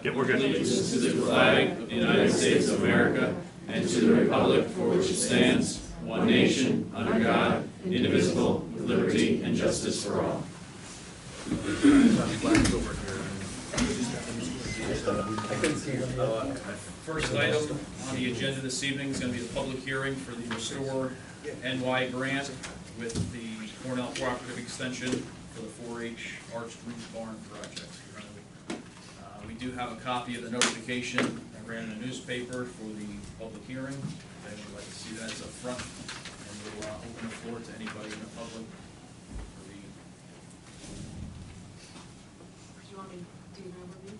Yeah, we're good. Allegiance to the flag of the United States of America and to the republic for which it stands, one nation, under God, indivisible, with liberty and justice for all. First item on the agenda this evening is going to be the public hearing for the Restore NY grant with the Cornell Cooperative Extension for the 4-H Arched Roof Barn project. We do have a copy of the notification that ran in the newspaper for the public hearing. If anyone would like to see that, it's up front, and we'll open the floor to anybody in the public for the. Do you want me to do an overview?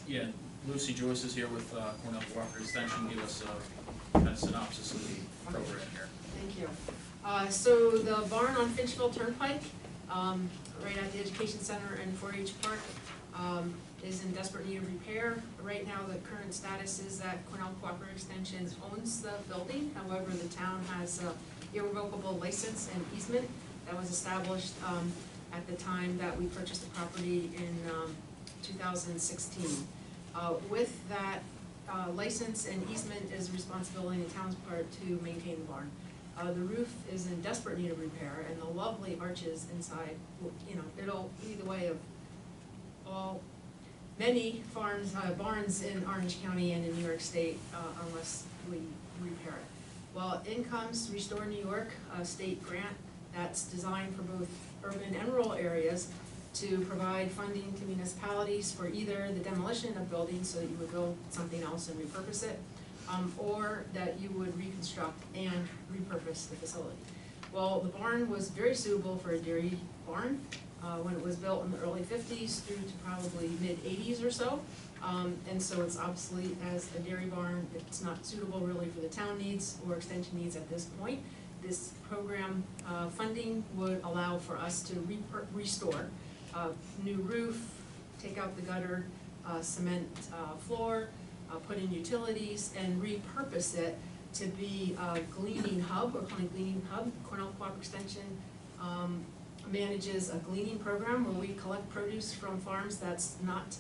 Yeah, Lucy Joyce is here with Cornell Cooperative Extension. Give us a kind of synopsis of the program here. Thank you. So the barn on Finchville Turnpike, right at the Education Center in 4-H Park, is in desperate need of repair. Right now, the current status is that Cornell Cooperative Extension owns the building. However, the town has an irrevocable license and easement that was established at the time that we purchased the property in 2016. With that license and easement is responsibility on the town's part to maintain the barn. The roof is in desperate need of repair, and the lovely arches inside, you know, it'll be the way of many barns in Orange County and in New York State unless we repair it. Well, in comes Restore New York, a state grant that's designed for both urban and rural areas to provide funding to municipalities for either the demolition of buildings so that you would build something else and repurpose it, or that you would reconstruct and repurpose the facility. Well, the barn was very suitable for a dairy barn when it was built in the early 50s through to probably mid-80s or so. And so it's obsolete as a dairy barn. It's not suitable really for the town needs or extension needs at this point. This program funding would allow for us to restore new roof, take out the gutter, cement floor, put in utilities, and repurpose it to be a gleaning hub. We're calling it gleaning hub. Cornell Cooperative Extension manages a gleaning program where we collect produce from farms that's not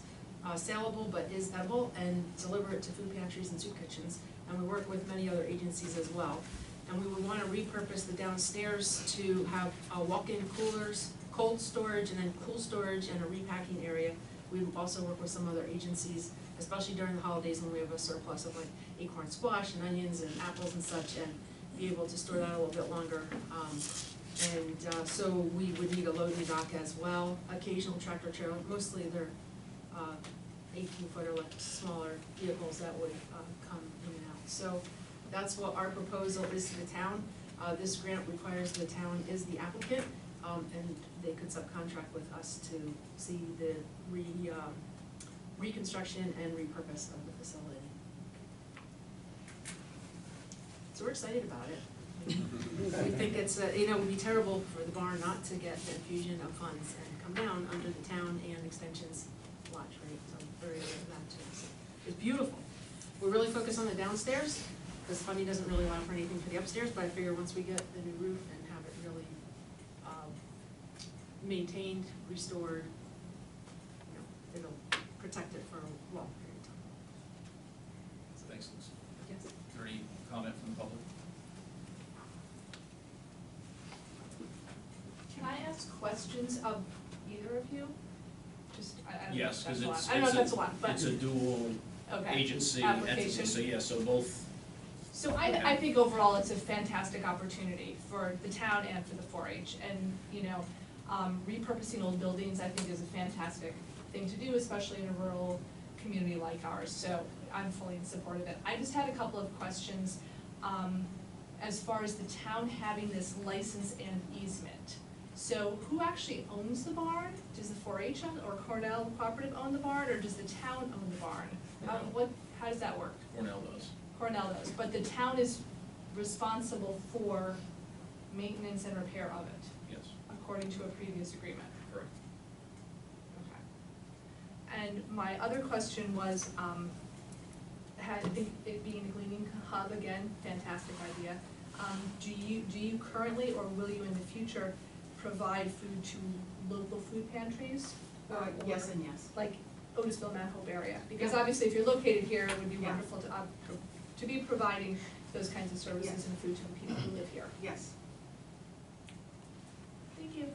saleable but is edible and deliver it to food pantries and soup kitchens. And we work with many other agencies as well. And we would want to repurpose the downstairs to have walk-in coolers, cold storage, and then cool storage and a repacking area. We also work with some other agencies, especially during the holidays when we have a surplus of like acorn squash and onions and apples and such, and be able to store that a little bit longer. So we would need a loading dock as well, occasional tractor trailer, mostly they're 18-footer, like smaller vehicles that would come in and out. So that's what our proposal is to the town. This grant requires the town is the applicant, and they could subcontract with us to see the reconstruction and repurpose of the facility. So we're excited about it. We think it's, it would be terrible for the barn not to get the infusion of funds and come down under the town and extensions watch, right? So I'm very aware of that too. So it's beautiful. We're really focused on the downstairs because funding doesn't really allow for anything for the upstairs, but I figure once we get the new roof and have it really maintained, restored, it'll protect it for a long period of time. Thanks, Lucy. Yes. Is there any comment from the public? Can I ask questions of either of you? Just, I don't know Yes, if that's because a lot. it's I don't know if that's a lot, but. it's a dual Okay. agency entity, Application. so yeah, so both. So I think overall it's a fantastic opportunity for the town and for the 4-H. And, repurposing old buildings I think is a fantastic thing to do, especially in a rural community like ours. So I'm fully in support of it. I just had a couple of questions as far as the town having this license and easement. So who actually owns the barn? Does the 4-H own or Cornell Cooperative own the barn, or does the town own the barn? How does that work? Cornell does. Cornell does, but the town is responsible for maintenance and repair of it, Yes, according to a previous agreement. correct. Okay. And my other question was, I think it being a gleaning hub, again, fantastic idea. Do you currently, or will you in the future, provide food to local food pantries? Yes and yes. Like Otisville, Mount Hope area. Because obviously, if you're located here, it would be wonderful to be providing those kinds of services Yes. and food to the people who live here. Yes. Thank you.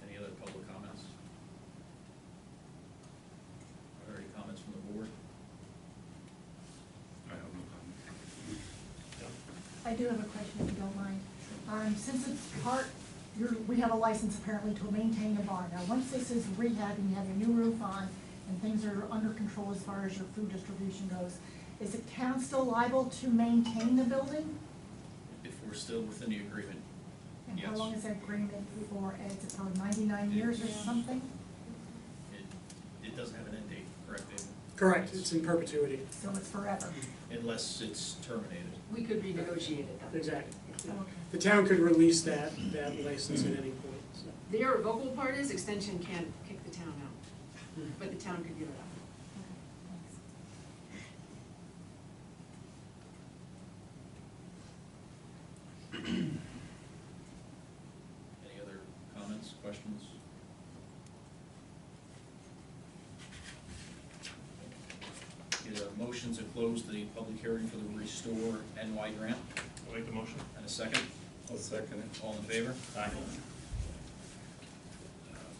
Any other public comments? Are there any comments from the board? I have no comment. I do have a question, if you don't mind. Since it's we have a license apparently to maintain a barn. Now, once this is rehab and you have your new roof on and things are under control as far as your food distribution goes, is the town still liable to maintain the building? If we're still within the agreement, And how Yes. long is that agreement for? Is it for 99 years or something? it doesn't have an end date, correct, David? Correct, it's in perpetuity. So it's forever? Unless it's terminated. We could renegotiate it though. Exactly. Okay. The town could release that license at any point, so. The irrevocable part is extension can't kick the town out, but the town could give it up. Any other comments, questions? Get a motion to close the public hearing for the Restore NY grant, I'll make the motion. and a second. I'll second it. All in favor? Aye.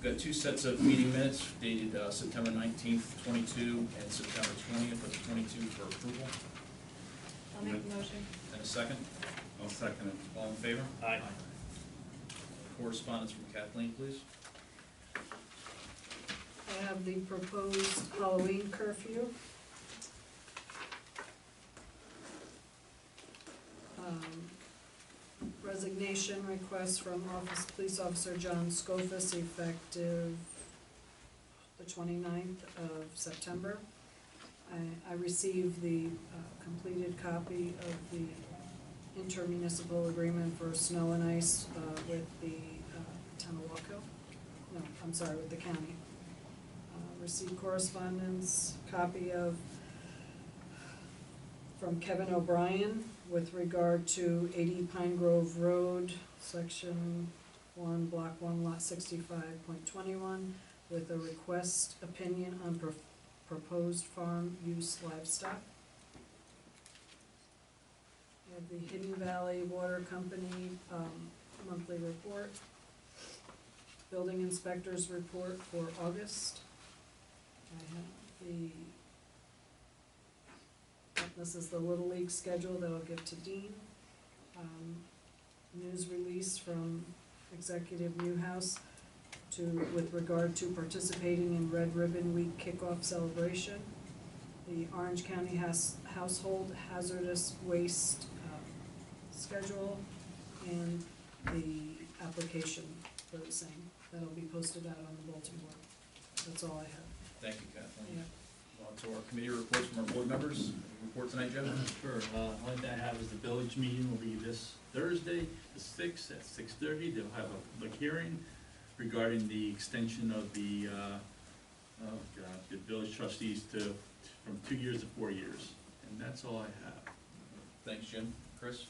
We've got two sets of meeting minutes dated September 19th, 22, and September 20th of 22 for approval, I'll make the motion. and a second. I'll second it. All in favor? Aye. Correspondence from Kathleen, please. I have the proposed Halloween curfew. Resignation request from Police Officer John Scofus effective the 29th of September. I received the completed copy of the intermunicipal agreement for snow and ice with the town of Waco. No, I'm sorry, with the county. Received correspondence, copy of, from Kevin O'Brien with regard to 80 Pine Grove Road, Section 1, Block 1, Lot 65.21, with a request opinion on proposed farm use livestock. We have the Hidden Valley Water Company monthly report, building inspector's report for August. I have this is the Little League schedule that I'll give to Dean. News release from Executive Newhouse with regard to participating in Red Ribbon Week kickoff celebration. The Orange County Household Hazardous Waste schedule, and the application for the same. That'll be posted out on the bulletin board. That's all I have. Thank you, Kathleen. Yeah. On to our committee reports from our board members. Report tonight, Jim? Sure, all that I have is the village meeting will be this Thursday, the 6th at 6:30. They'll have a hearing regarding the extension of the village trustees from 2 years to 4 years. And that's all I have. Thanks, Jim. Chris?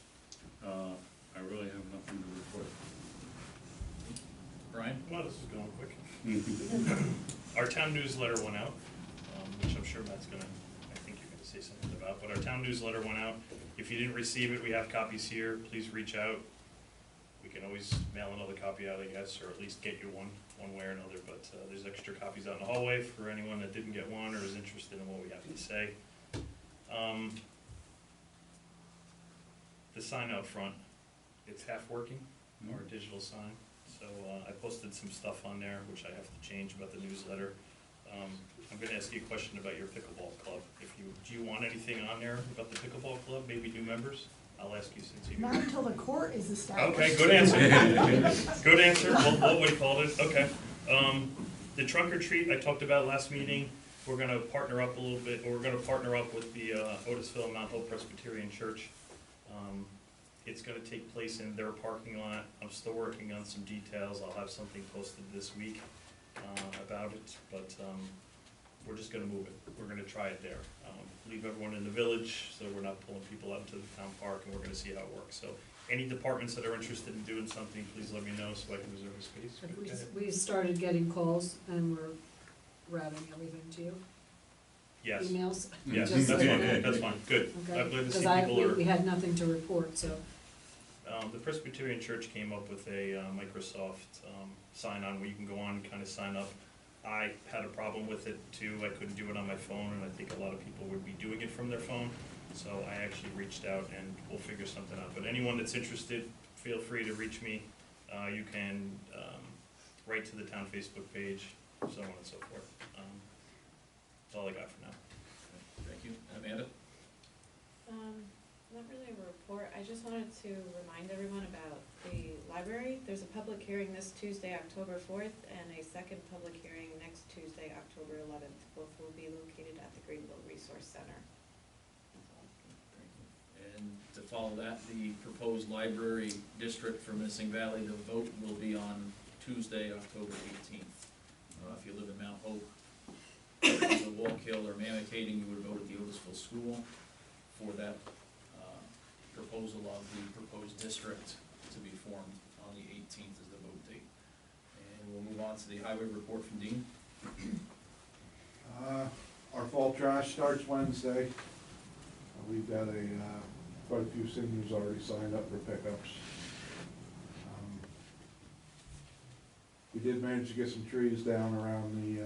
I really have nothing to report. Brian? Well, this is going quick. Our town newsletter went out, which I'm sure Matt's gonna, I think you're gonna say something about, but our town newsletter went out. If you didn't receive it, we have copies here, please reach out. We can always mail another copy out, I guess, or at least get you one way or another, but there's extra copies out in the hallway for anyone that didn't get one or is interested in what we have to say. The sign out front, it's half working, our digital sign. So I posted some stuff on there, which I have to change about the newsletter. I'm gonna ask you a question about your pickleball club. Do you want anything on there about the pickleball club, maybe new members? I'll ask you since you. Not until the court is established. Okay, good answer. Good answer, what we called it, okay. The trunk or treat I talked about last meeting, we're gonna partner up a little bit, or we're gonna partner up with the Otisville Mount Hope Presbyterian Church. It's gonna take place in their parking lot. I'm still working on some details. I'll have something posted this week about it, but we're just gonna move it. We're gonna try it there. Leave everyone in the village, so we're not pulling people out into the town park, and we're gonna see how it works. So any departments that are interested in doing something, please let me know so I can reserve a space. But go ahead. We started getting calls and we're routing everything to you, Yes, emails. yes, Just that's like fine, that. that's fine, good. Okay, I'm glad to see because people are. we had nothing to report, so, The Presbyterian Church came up with a Microsoft sign-on where you can go on and kind of sign up. I had a problem with it too. I couldn't do it on my phone, and I think a lot of people would be doing it from their phone. So I actually reached out, and we'll figure something out. But anyone that's interested, feel free to reach me. You can write to the town Facebook page, so on and so forth. That's all I got for now. Thank you. Amanda? Not really a report, I just wanted to remind everyone about the library. There's a public hearing this Tuesday, October 4th, and a second public hearing next Tuesday, October 11th. Both will be located at the Greenville Resource Center. That's all. And to follow that, the proposed library district for Missing Valley, the vote will be on Tuesday, October 18th. If you live in Mount Hope, the Wallkill or Mammoth-Hating, you would vote at the Otisville School for that proposal of the proposed district to be formed on the 18th is the vote date. And we'll move on to the highway report from Dean. Our fall trash starts Wednesday. We've got quite a few seniors already signed up for pickups. We did manage to get some trees down around the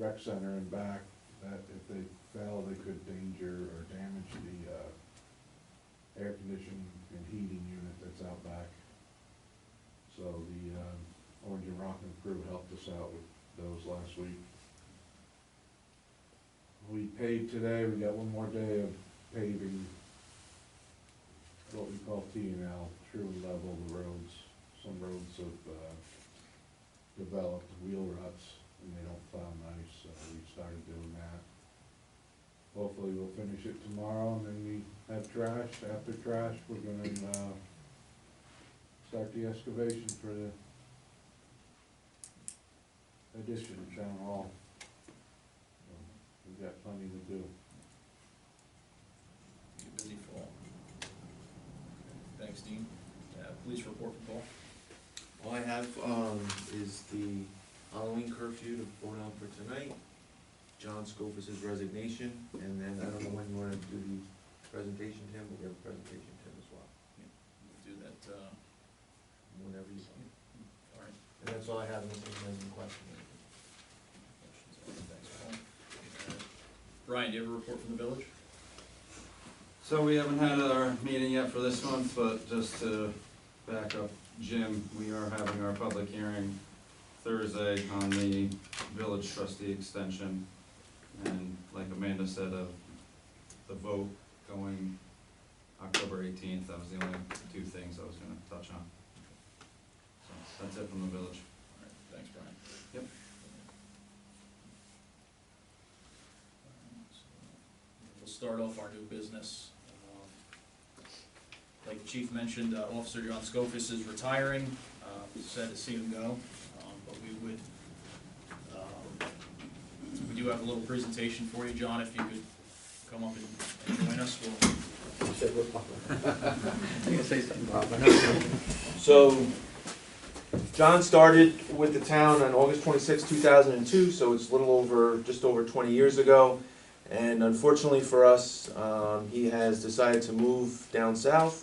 rec center and back that if they fell, they could danger or damage the air conditioning and heating unit that's out back. So the Orange and Rockland crew helped us out with those last week. We paved today, we got one more day of paving, what we call T&L, truly level the roads. Some roads have developed wheel ruts and they don't plow nice, so we started doing that. Hopefully we'll finish it tomorrow, and then we have trash. After trash, we're gonna start the excavation for the addition of town hall. We've got plenty to do. You're busy fall. Thanks, Dean. Police report from Paul. All I have is the Halloween curfew to vote on for tonight, John Scopus's resignation, and then I don't know when you want to do the presentation, Tim, but we have a presentation, Tim, as well, We'll do that, whenever you want. all right. And that's all I have, unless anyone has any questions. Thanks, Paul. Brian, do you have a report from the village? So we haven't had our meeting yet for this month, but just to back up Jim, we are having our public hearing Thursday on the village trustee extension. And like Amanda said, the vote going October 18th, that was the only two things I was gonna touch on. So that's it from the village. All right, thanks, Brian. Yep. We'll start off our new business. Like the chief mentioned, Officer John Scofus is retiring. Sad to see him go, but we do have a little presentation for you, John. If you could come up and join us, So, John started with the town on August 26, 2002, so it's a little over, just over 20 years ago. And unfortunately for us, he has decided to move down south,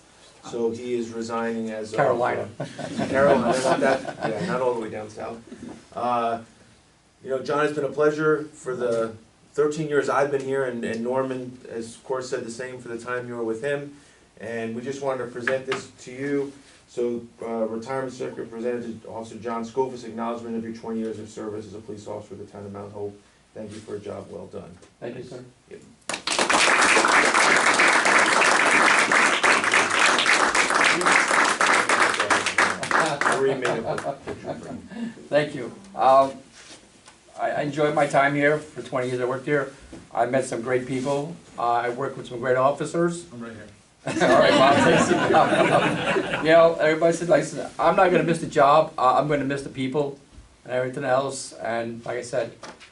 so he is resigning as of Carolina. Carolina, not that, yeah, not all the way down south. You know, John, it's been a pleasure for the 13 years I've been here, and Norman, as of course, said the same for the time you were with him. And we just wanted to present this to you. So, retirement certificate presented to Officer John Scofus, acknowledgement of your 20 years of service as a police officer for the town of Mount Hope. Thank you for a job well done. Thank you, sir. Yep. Thank you. I enjoyed my time here for 20 years I worked here. I met some great people. I worked with some great officers. I'm right here. All right, Bob, thanks. You know, everybody said, listen, I'm not gonna miss the job, I'm gonna miss the people and everything else, and like I said,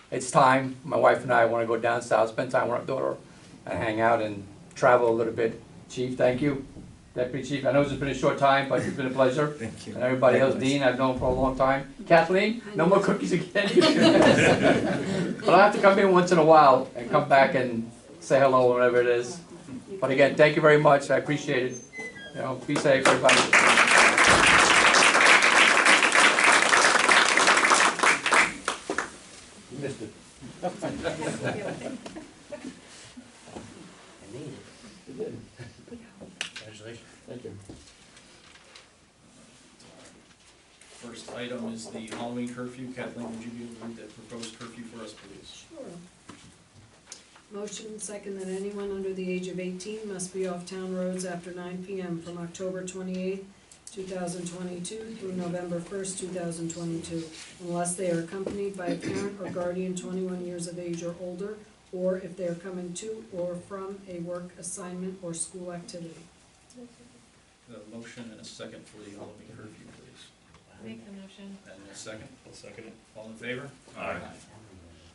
it's time. My wife and I wanna go down south, spend time with our daughter, and hang out and travel a little bit. Chief, thank you. Deputy Chief, I know it's been a short time, but it's been a pleasure. Thank you. And everybody else, Dean, I've known for a long time. Kathleen, no more cookies again. But I have to come in once in a while and come back and say hello, whatever it is. But again, thank you very much, I appreciate it. You know, be safe, everybody. You missed it. You did. Congratulations. Thank you. First item is the Halloween curfew. Kathleen, would you be able to read the proposed curfew for us, please? Sure. Motion second that anyone under the age of 18 must be off town roads after 9 p.m. from October 28, 2022 through November 1st, 2022, unless they are accompanied by a parent or guardian 21 years of age or older, or if they are coming to or from a work assignment or school activity. A motion and a second for the Halloween curfew, please. Make the motion. And a second. I'll second it. All in favor? Aye.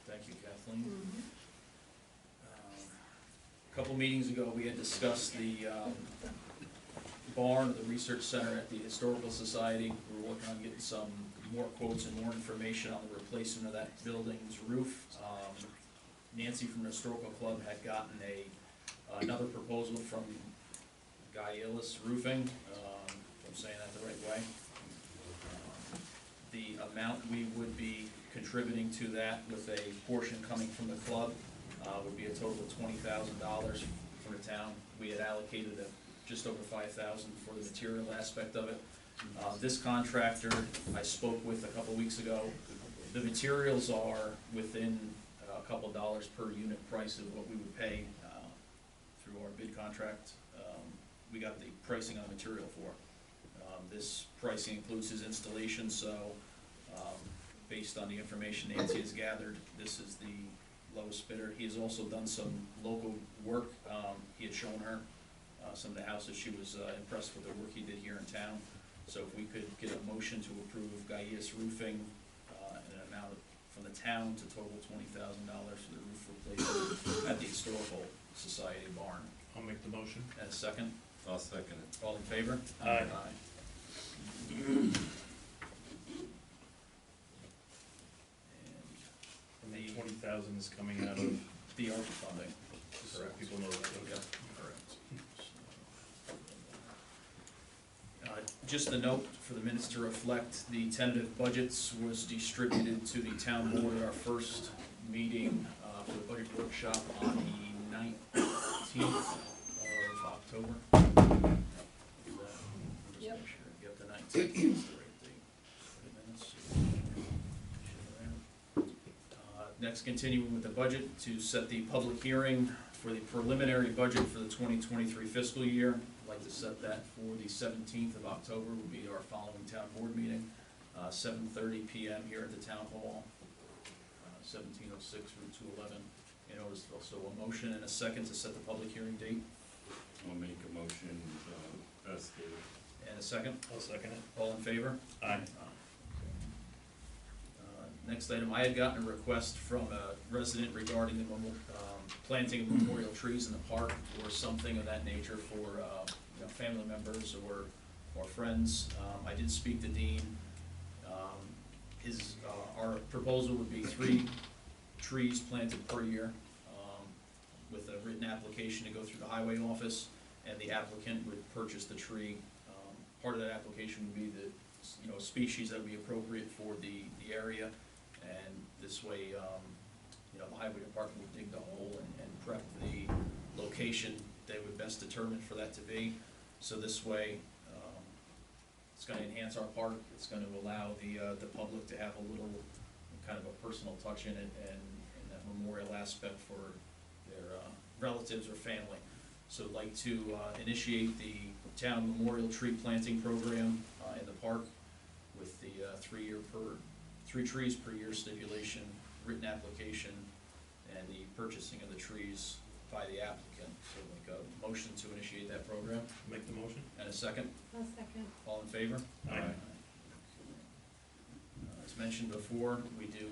Thank you, Kathleen. A couple meetings ago, we had discussed the barn, the research center at the Historical Society. We were working on getting some more quotes and more information on the replacement of that building's roof. Nancy from the Historical Club had gotten another proposal from Guy Illis Roofing, if I'm saying that the right way. The amount we would be contributing to that with a portion coming from the club would be a total of $20,000 for the town. We had allocated just over $5,000 for the material aspect of it. This contractor I spoke with a couple weeks ago. The materials are within a couple dollars per unit price of what we would pay through our bid contract. We got the pricing on material for. This pricing includes his installation, so based on the information Nancy has gathered, this is the lowest bidder. He has also done some local work. He had shown her some of the houses. She was impressed with the work he did here in town. So if we could get a motion to approve Gaius Roofing an amount from the town to total $20,000 for the roof replacement at the Historical Society barn. I'll make the motion. And a second? I'll second it. All in favor? Aye. And the 20,000 is coming out of the ARPA funding. so people know that. Yep, correct. Just a note for the minutes to reflect, the tentative budgets was distributed to the town board at our first meeting for the budget workshop on the 19th of October. Yep. Get the 19th, that's the right date. Next, continuing with the budget, to set the public hearing for the preliminary budget for the 2023 fiscal year. I'd like to set that for the 17th of October, will be our following town board meeting, 7:30 p.m. here at the town hall, 1706 Route 211. You notice also a motion and a second to set the public hearing date. I'll make a motion, as stated. And a second. I'll second it. All in favor? Aye. Next item, I had gotten a request from a resident regarding the planting of memorial trees in the park or something of that nature for you know, family members or friends. I did speak to Dean. Our proposal would be 3 trees planted per year with a written application to go through the highway office, and the applicant would purchase the tree. Part of that application would be the species that would be appropriate for the area. And this way, the highway department would dig the hole and prep the location they would best determine for that to be. So this way, it's gonna enhance our park, it's gonna allow the public to have a little kind of a personal touch in it and that memorial aspect for their relatives or family. So I'd like to initiate the town memorial tree planting program in the park with the 3 trees per year stipulation, written application, and the purchasing of the trees by the applicant. So like a motion to initiate that program. Make the motion. And a second. I'll second. All in favor? Aye. As mentioned before, we do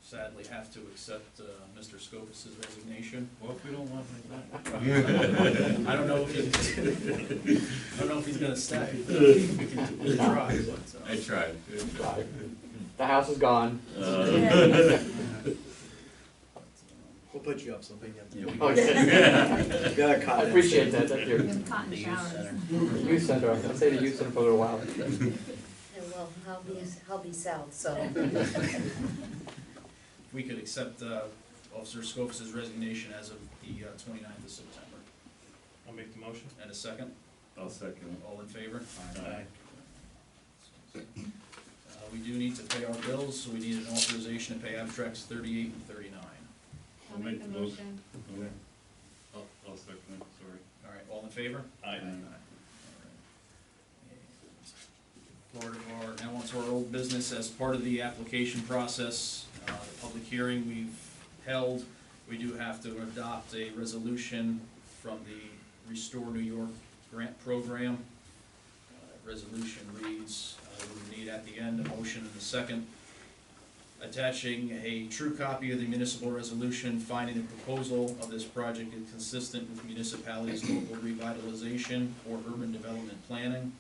sadly have to accept Mr. Scopus's resignation. Well, if we don't want him I don't know if he's gonna stay. We can try, but, I tried. The house is gone. We'll put you up, so maybe you have to. Okay. You got a I cotton. appreciate that, thank you. In cotton showers. Youth center, I'll say the youth center for a little while. Yeah, well, I'll be south, so. we could accept Officer Scopus's resignation as of the 29th of September. I'll make the motion. And a second? I'll second. All in favor? Aye. We do need to pay our bills, so we need an authorization to pay abstracts 38 and 39. I'll make the motion. I'll second it, sorry. All right, all in favor? Aye. Part of our, now onto our old business, as part of the application process, the public hearing we've held, we do have to adopt a resolution from the Restore New York grant program. Resolution reads, we need at the end a motion and a second, attaching a true copy of the municipal resolution finding the proposal of this project is consistent with municipalities' local revitalization or urban development planning,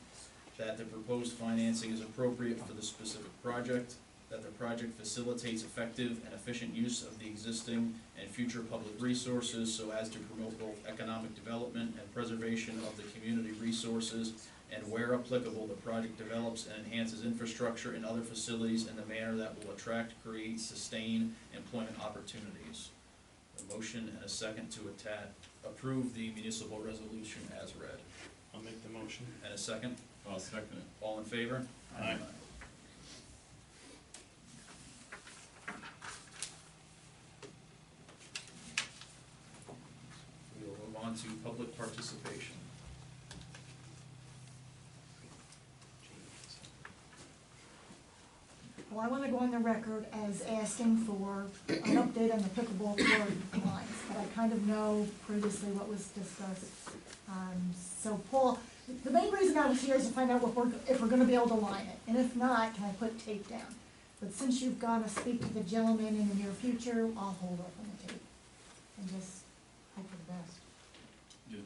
that the proposed financing is appropriate for the specific project, that the project facilitates effective and efficient use of the existing and future public resources so as to promote both economic development and preservation of the community resources, and where applicable, the project develops and enhances infrastructure and other facilities in a manner that will attract, create, sustain employment opportunities. A motion and a second to approve the municipal resolution as read. I'll make the motion. And a second? I'll second it. All in favor? Aye. We will move on to public participation. Well, I want to go on the record as asking for an update on the pickleball court lines, but I kind of know previously what was discussed. So Paul, the main reason I was here is to find out if we're gonna be able to line it, and if not, can I put tape down? But since you've got to speak to the gentleman in the near future, I'll hold up on the tape and just hope for the best.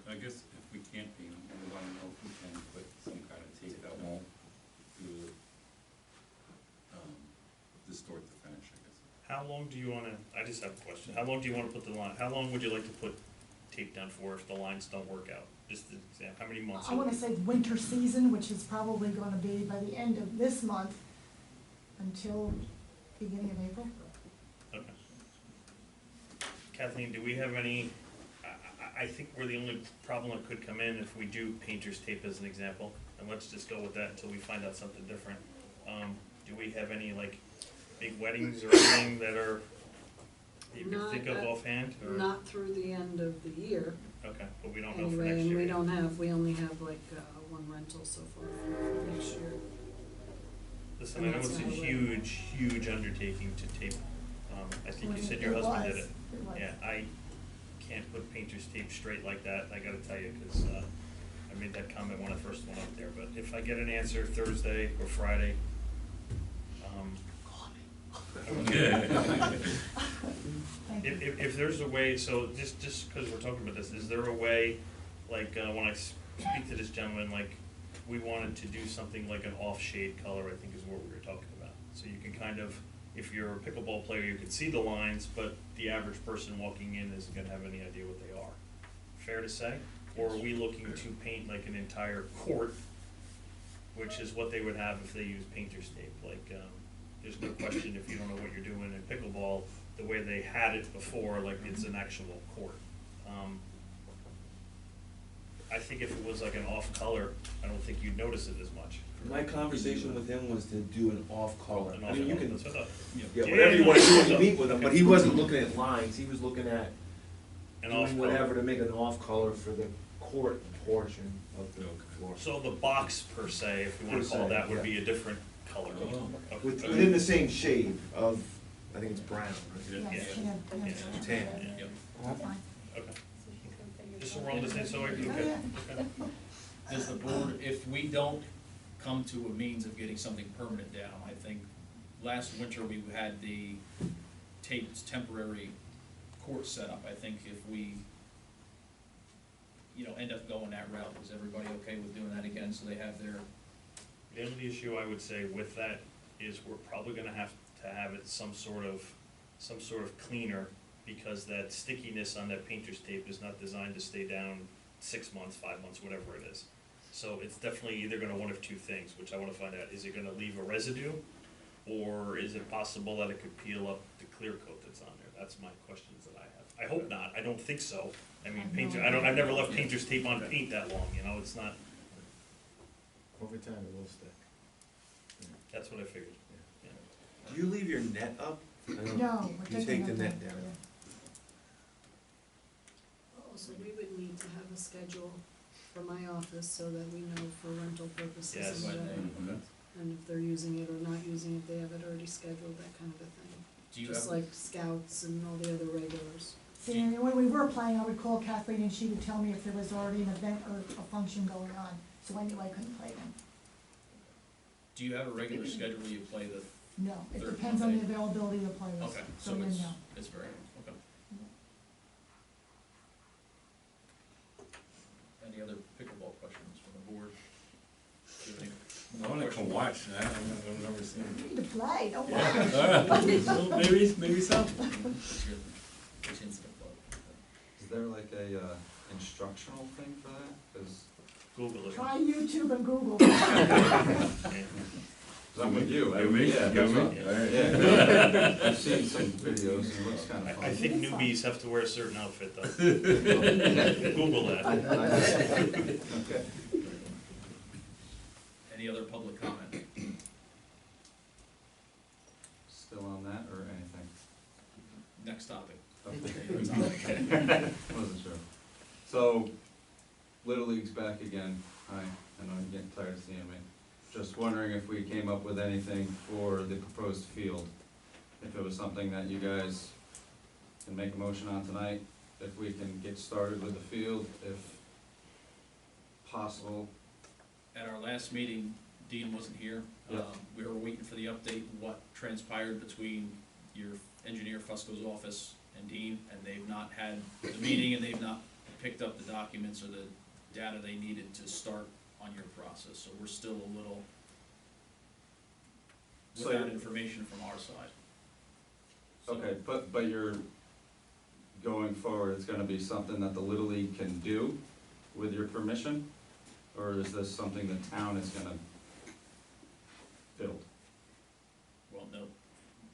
I guess if we can't be, we want to know if we can put some kind of tape that won't do, distort the finish, I guess. How long do you wanna, I just have a question, how long do you wanna put the line, how long would you like to put tape down for if the lines don't work out? Just an example, how many months? I want to say winter season, which is probably going to be by the end of this month until beginning of April. Okay. Kathleen, do we have any, I think we're the only problem that could come in if we do painter's tape as an example, and let's just go with that until we find out something different. Do we have any like big weddings or anything that are, you can Not think of at- offhand, or? Not through the end of the year, Okay, but we don't know for anyway, next and year. we yet. don't have, we only have like, one rental so far for next year. Listen, I know it's a huge undertaking to tape, I think you said your husband did it. It was. Yeah, I can't put painter's tape straight like that, I gotta tell you, cause, I made that comment when I first went up there, but if I get an answer Thursday or Friday, Thank you. if there's a way, so just cause we're talking about this, is there a way, like, when I speak to this gentleman, like, we wanted to do something like an off-shade color, I think is what we were talking about. So you can kind of, if you're a pickleball player, you can see the lines, but the average person walking in isn't gonna have any idea what they are. Fair to say? Or are we looking to paint like an entire court, which is what they would have if they used painter's tape? Like, there's no question if you don't know what you're doing in pickleball, the way they had it before, like it's an actual court. I think if it was like an off color, I don't think you'd notice it as much. My conversation with him was to do an off color. An I off mean, you color, can, that's what I thought. yeah, Yeah, whatever you yeah, wanna do when yeah. you meet with him, but he wasn't looking at lines, he was looking at An off doing color. whatever to make an off color for the court portion of the floor. So the box per se, if we wanna Per call it se, that, would yeah. be a different color. Oh. Okay. Within the same shade of, I think it's brown, right? Yes, Yeah. can have- can have- Yeah. Tan. Yeah. That's fine. Okay. So she can figure Just so it we're on the out. same, so I, Yeah, okay, yeah. okay. Does the board, if we don't come to a means of getting something permanent down, I think last winter we had the taped temporary court setup. I think if we, end up going that route, is everybody okay with doing that again, so they have their, The only issue I would say with that is we're probably gonna have to have it some sort of cleaner, because that stickiness on that painter's tape is not designed to stay down 6 months, 5 months, whatever it is. So it's definitely either gonna one of two things, which I wanna find out, is it gonna leave a residue? Or is it possible that it could peel up the clear coat that's on there? That's my questions that I have. I hope not, I don't think so. I mean, I've never left painter's tape on paint that long, it's not, Over time, it will stick. that's what I figured. Do you leave your net up? I don't- No, we're You taking take the that net down. down. Also, we would need to have a schedule for my office so that we know for rental purposes Yes. and okay. and if they're using it or not using it, they have it already scheduled, that kind of a thing. Do you Just have, like scouts and all the other regulars. See, and when we were playing, I would call Kathleen and she would tell me if there was already an event or a function going on, so I knew I couldn't play them. do you have a regular schedule where you play the, No, it Third depends on the Monday. availability of the players, okay, so so you it's, know. it's very, okay. Any other pickleball questions from the board? Do you have any I wanna come questions? watch that, I've never seen You need to play, don't it. worry. Well, maybe so. What's your, which incident club? Is there like a, instructional thing for that? 'Cause Google it. Try YouTube and Google. 'cause I'm with you, You me? yeah, You that's me? what- Alright. yeah. I've seen some videos and it looks kinda fun. I think newbies have to wear a certain outfit though. Google that. Okay. Any other public comment? Still on that or anything? Next topic. Okay. Wasn't sure. So, Little League's back again. Hi, I know you're getting tired of seeing me. Just wondering if we came up with anything for the proposed field. If it was something that you guys can make a motion on tonight, if we can get started with the field, if possible. At our last meeting, Dean wasn't here. Yep. We were waiting for the update, what transpired between your engineer Fusco's office and Dean, and they've not had the meeting, and they've not picked up the documents or the data they needed to start on your process, so we're still a little So- without information from our side. So- Okay, but you're, going forward, it's gonna be something that the Little League can do with your permission? Or is this something the town is gonna build? Well, no.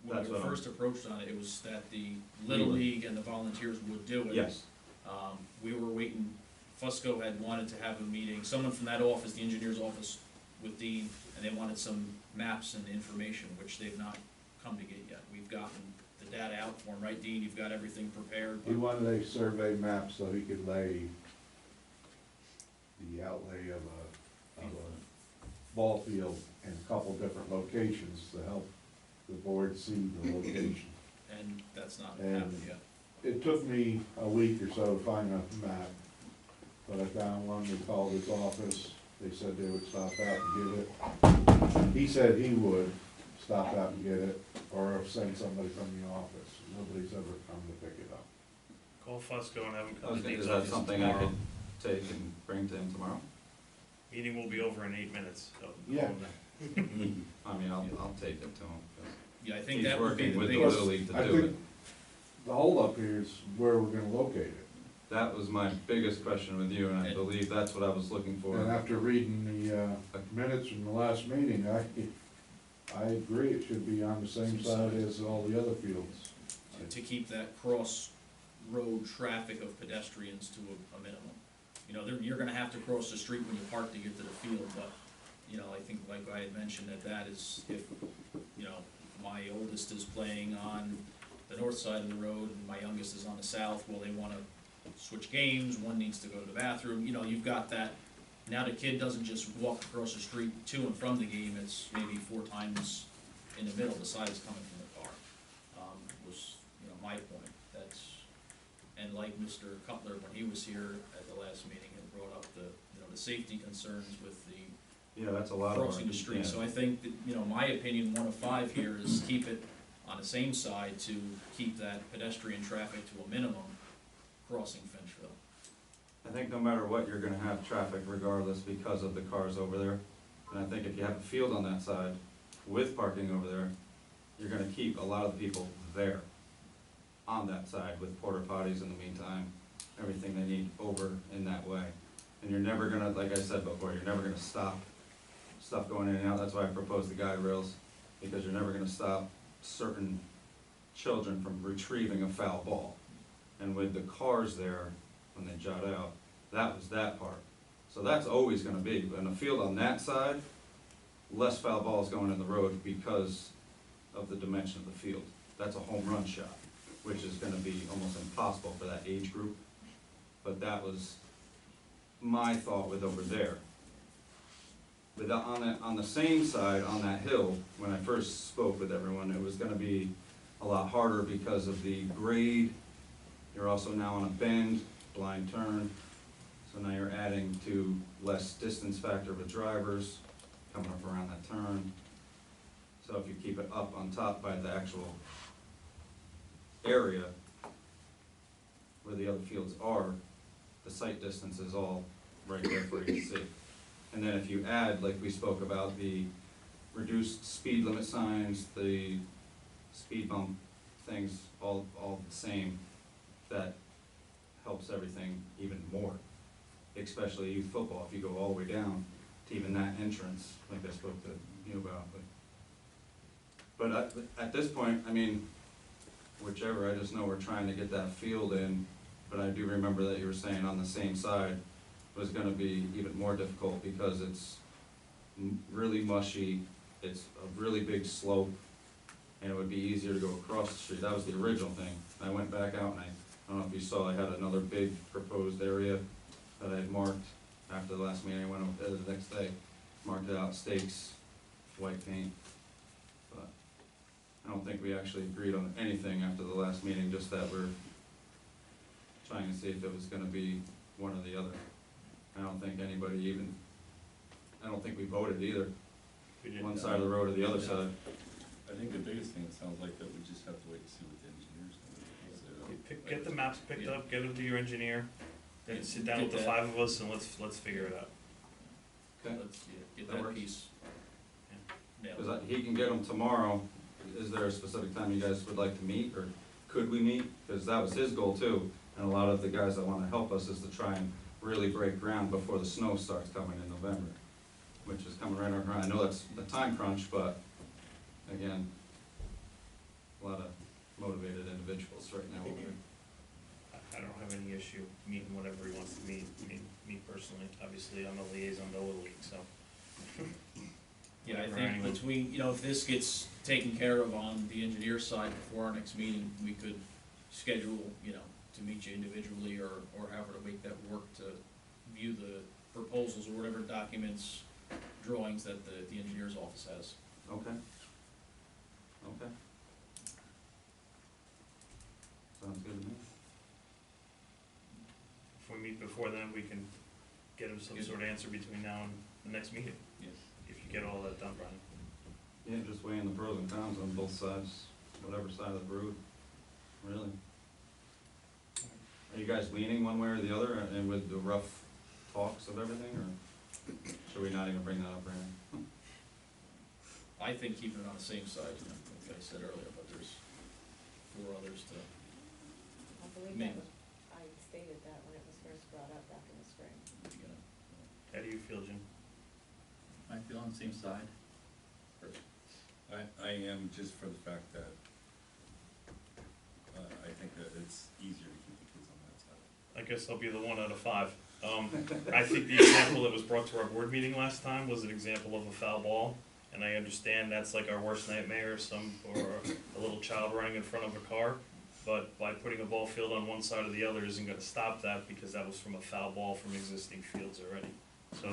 When That's we were what I'm- first approached on it, it was that the Little League and the volunteers would do it. Yes. We were waiting, Fusco had wanted to have a meeting, someone from that office, the engineer's office, with Dean, and they wanted some maps and information, which they've not come to get yet. We've gotten the data out for him, right, Dean? You've got everything prepared? He wanted a survey map so he could lay the outlay of a ball field in a couple different locations to help the board see the location. And that's not And- happened yet. It took me a week or so to find a map, but I found one. We called his office, they said they would stop out and get it. He said he would stop out and get it, or send somebody from the office. Nobody's ever come to pick it up. Call Fusco and have him come to Is Dean's that office something I tomorrow. could take and bring to him tomorrow? Meeting will be over in 8 minutes, so. Yeah. I mean, I'll take it to him. 'Cause Yeah, I think He's that would be working the with the biggest. Little League to I do think it. the holdup here is where we're gonna locate it. That was my biggest question with you, and I believe that's what I was looking for. And after reading the minutes from the last meeting, I agree it should be on the same side as all the other fields. To keep that cross-road traffic of pedestrians to a minimum. You're gonna have to cross the street when you park to get to the field, but, I think like I had mentioned, that is if, my oldest is playing on the north side of the road and my youngest is on the south, well, they wanna switch games, one needs to go to the bathroom, you've got that. Now the kid doesn't just walk across the street to and from the game, it's maybe 4 times in the middle, besides coming from the car. Was, my point, and like Mr. Cutler, when he was here at the last meeting, had brought up the safety concerns with the Yeah, that's a lot of. crossing the street, yeah. so I think that, my opinion, 1 of 5 here is keep it on the same side to keep that pedestrian traffic to a minimum crossing Finchville. I think no matter what, you're gonna have traffic regardless because of the cars over there. And I think if you have a field on that side with parking over there, you're gonna keep a lot of the people there on that side with porta potties in the meantime, everything they need over in that way. And you're never gonna, like I said before, you're never gonna stop stuff going in and out. That's why I proposed the guide rails, because you're never gonna stop certain children from retrieving a foul ball. And with the cars there, when they jut out, that was that part. So that's always gonna be, but in a field on that side, less foul balls going in the road because of the dimension of the field. That's a home run shot, which is gonna be almost impossible for that age group. But that was my thought with over there. But on the same side, on that hill, when I first spoke with everyone, it was gonna be a lot harder because of the grade. You're also now on a bend, blind turn, so now you're adding to less distance factor with drivers coming up around that turn. So if you keep it up on top by the actual area where the other fields are, the sight distance is all right there for you to see. And then if you add, like we spoke about, the reduced speed limit signs, the speed bump things, all the same, that helps everything even more, especially youth football, if you go all the way down to even that entrance, like I spoke to you about. But at this point, I mean, whichever, I just know we're trying to get that field in, but I do remember that you were saying on the same side was gonna be even more difficult because it's really mushy, it's a really big slope, and it would be easier to go across the street. That was the original thing. I went back out and I don't know if you saw, I had another big proposed area that I had marked after the last meeting. I went over there the next day, marked it out, stakes, white paint. But I don't think we actually agreed on anything after the last meeting, just that we're trying to see if it was gonna be one or the other. I don't think anybody even, I don't think we voted either, one side of the road or the other side. I think the biggest thing, it sounds like that we just have to wait and see what the engineers do. Get the maps picked up, get them to your engineer, then sit down Get with the that. 5 of us and let's figure it out. Okay. Let's get That that works. piece nailed. Because he can get them tomorrow. Is there a specific time you guys would like to meet, or could we meet? Because that was his goal too, and a lot of the guys that wanna help us is to try and really break ground before the snow starts coming in November, which is coming right around. I know that's the time crunch, but again, a lot of motivated individuals right now over there. I don't have any issue meeting whenever he wants to meet. I mean, me personally, obviously, I'm a liaison to Little League, so. Yeah, I Whatever, think anyone. between, if this gets taken care of on the engineer side before our next meeting, we could schedule, to meet you individually or however to make that work to view the proposals or whatever documents, drawings that the engineer's office has. Okay. Okay. Sounds good to me. If we meet before then, we can get him some sort of answer between now and the next meeting, Yes. if you get all that done, Brian. Yeah, just weighing the pros and cons on both sides, whatever side of the road, really. Are you guys leaning one way or the other, and with the rough talks of everything, or should we not even bring that up right now? I think keeping it on the same side, like I said earlier, but there's 4 others to I believe make. that was, I stated that when it was first brought up back in the spring. How do you feel, Jim? I feel on the same side. I am, just for the fact that, I think that it's easier to keep the kids on that side. I guess I'll be the 1 out of 5. I think the example that was brought to our board meeting last time was an example of a foul ball, and I understand that's like our worst nightmare, or a little child running in front of a car, but by putting a ball field on one side or the other isn't gonna stop that, because that was from a foul ball from existing fields already. So,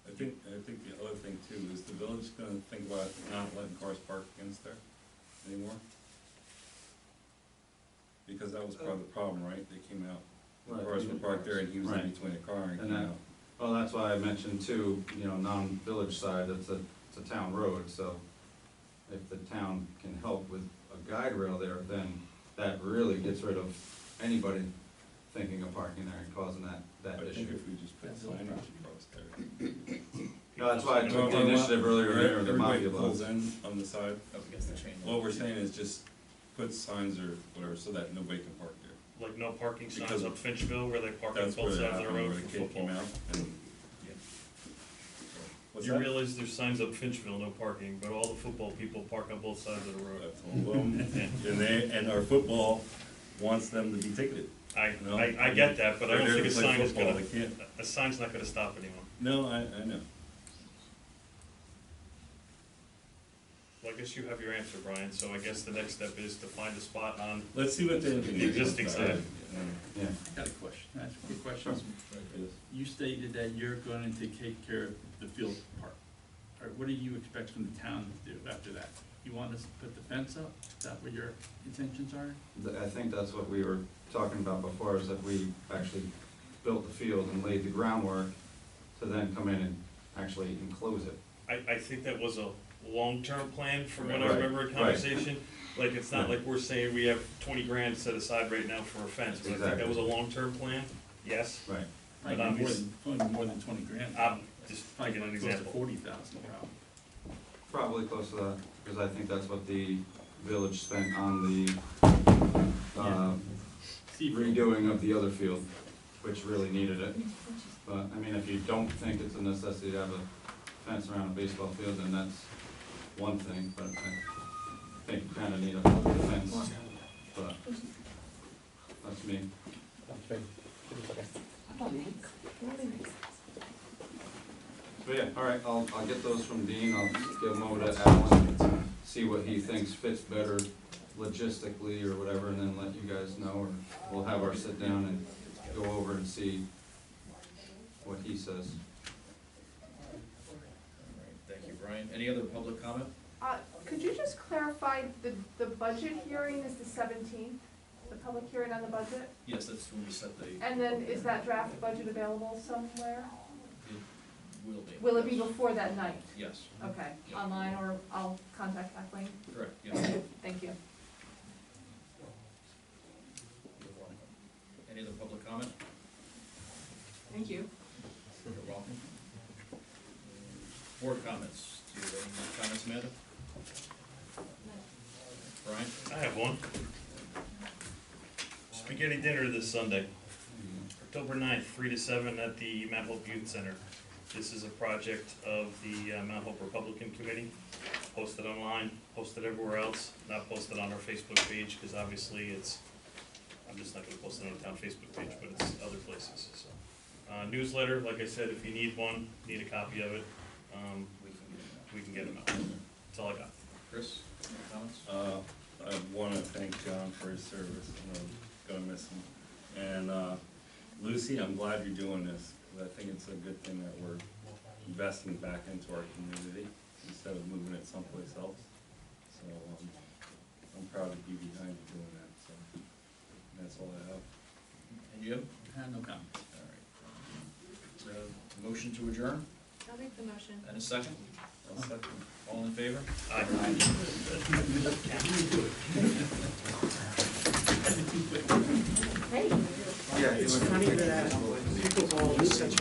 I think the other thing too, is the village gonna think about not letting cars park against there anymore? Because that was part of the problem, right? They came out, the cars were parked there and he was in Right. between a car and And came that, out. well, that's why I mentioned too, non-village side, it's a town road, so if the town can help with a guide rail there, then that really gets rid of anybody thinking of parking there and causing that I think issue. if we just put signage across there. No, that's why I took the initiative earlier in the year, the Everybody mafia pulls laws. in on the side. Up against the chain. What we're saying is just put signs or whatever so that nobody can park there. Like no parking signs Because up Finchville where they park on That's both where sides it of the happened, road where for the kid came football. out and. What's You that? realize there's signs up Finchville, no parking, but all the football people park on both sides of the road. That's all of them, and our football wants them to be ticketed. I, No. I get that, but I don't They're think a there to play sign is football, gonna, they can't. a sign's not gonna stop anyone. No, I know. Well, I guess you have your answer, Brian, so I guess the next step is to find a spot on, Let's see what the Existing sign. Yeah. I got a question, can I ask a quick question? You stated that you're going to take care of the field part. All right, what do you expect from the town to do after that? You want us to put the fence up? Is that what your intentions are? I think that's what we were talking about before, is that we actually built the field and laid the groundwork to then come in and actually enclose it. I think that was a long-term plan from what I Right, remember in right. conversation. Like, it's not Yeah. like we're saying we have 20 grand set aside right now for a fence, but I think that Exactly. was a long-term plan, yes. Right. But Might be obvious- more than 20 grand. Just Probably taking an close to example. 40,000 probably. Probably close to that, because I think that's what the village spent on the, redoing of the other field, which really needed it. But, I mean, if you don't think it's a necessity to have a fence around a baseball field, then that's one thing, but I think you kinda need a fence, but that's me. But yeah, all right, I'll get those from Dean, I'll give them over to Alan, see what he thinks fits better logistically or whatever, and then let you guys know, or we'll have our sit down and go over and see what he says. Thank you, Brian. Any other public comment? Could you just clarify, the budget hearing is the 17th, the public hearing on the budget? Yes, that's when we set the, And then is that draft budget available somewhere? will be. Will it be before that night? Yes, Okay, Yeah. online, or I'll contact Kathleen? correct, yes. Thank you. Any other public comment? Thank you. You're welcome. Board comments. Do you have any comments, Amanda? Brian? I have one. Spaghetti dinner this Sunday, October 9th, 3 to 7 at the Mount Hope Youth Center. This is a project of the Mount Hope Republican Committee, posted online, posted everywhere else, not posted on our Facebook page, because obviously it's, I'm just not gonna post it on the town Facebook page, but it's other places, so. Newsletter, like I said, if you need one, need a copy of it, we can get them out. That's all I got. Chris, any comments? I wanna thank John for his service, I'm gonna miss him. And, Lucy, I'm glad you're doing this, because I think it's a good thing that we're investing back into our community instead of moving it someplace else. So, I'm proud to be behind you doing that, so, that's all I have. And Jim? No comment. All right. Is there a motion to adjourn? I'll make the motion. And a second? I'll second. All in favor? Aye. Hey. Yeah, it's funny that pickleball is such